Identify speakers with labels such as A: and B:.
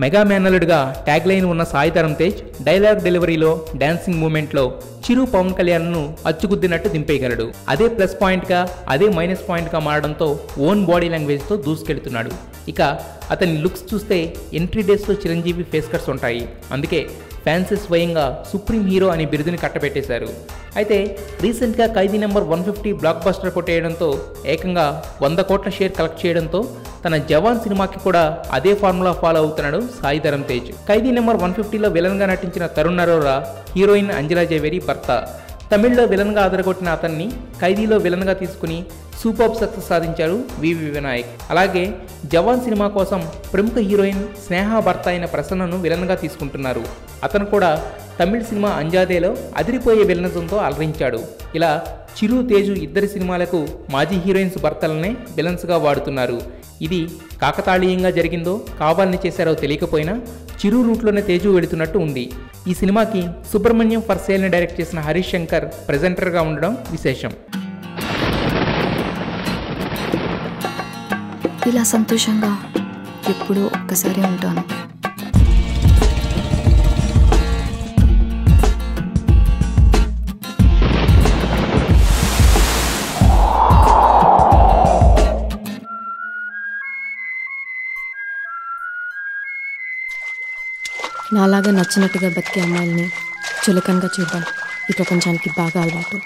A: Mega మేనల్లుడిగా tag line ఉన్న Sai Dharam Tej dialogue డెలివరీలో, dancing మూమెంట్లో చిరు పవన్ కళ్యాణ్ను అచ్చుగుద్దినట్టు దింపేయగలడు. అదే ప్లస్ పాయింట్గా, అదే మైనస్ పాయింట్గా మారడంతో ఓన్ బాడీ లాంగ్వేజ్తో దూసుకెళ్తున్నాడు. ఇక అతని లుక్స్ చూస్తే ఎంట్రీ డేస్లో చిరంజీవి ఫేస్ కట్స్ ఉంటాయి. అందుకే ఫ్యాన్స్ స్వయంగా సుప్రీం హీరో అనే బిరుదుని కట్టబెట్టేశారు. అయితే రీసెంట్గా ఖైదీ నెంబర్ 150 బ్లాక్ బస్టర్ కొట్టేయడంతో ఏకంగా 100 కోట్ల షేర్ కలెక్ట్ చేయడంతో తన జవాన్ సినిమాకి కూడా అదే ఫార్ములా ఫాలో అవుతున్నాడు సాయి ధరమ్ తేజ్. ఖైదీ నెంబర్ 150లో విలన్గా నటించిన తరుణ్ అరోరా హీరోయిన్ అంజలా జవేరి భర్త. తమిళ్లో విలన్గా అదరగొట్టిన అతన్ని ఖైదీలో విలన్గా తీసుకుని సూపర్ సక్సెస్ సాధించారు వివి వినాయక్. అలాగే జవాన్ సినిమా కోసం ప్రముఖ హీరోయిన్ స్నేహ భర్త అయిన ప్రసన్నను విలన్గా తీసుకుంటున్నారు. అతను కూడా తమిళ సినిమా అంజాదేలో అదిరిపోయే విలనిజంతో అలరించాడు. ఇలా చిరు, తేజు ఇద్దరి సినిమాలకు మాజీ హీరోయిన్స్ భర్తలనే విలన్స్గా వాడుతున్నారు. ఇది కాకతాళీయంగా జరిగిందో కావాలని చేశారో తెలియకపోయినా చిరు రూట్లోనే తేజు వెళుతున్నట్టు ఉంది. ఈ సినిమాకి సుబ్రహ్మణ్యం ఫర్ సేల్ని డైరెక్ట్ చేసిన హరీష్ శంకర్ ప్రెజెంటర్గా ఉండడం విశేషం.
B: ఇలా సంతోషంగా ఎప్పుడూ ఒక్కసారి ఉంటాను. నాలాగా నచ్చినట్టుగా బతికే అమ్మాయిల్ని చులకనగా చూద్దాం ఈ ప్రపంచానికి బాగా అలవాటు.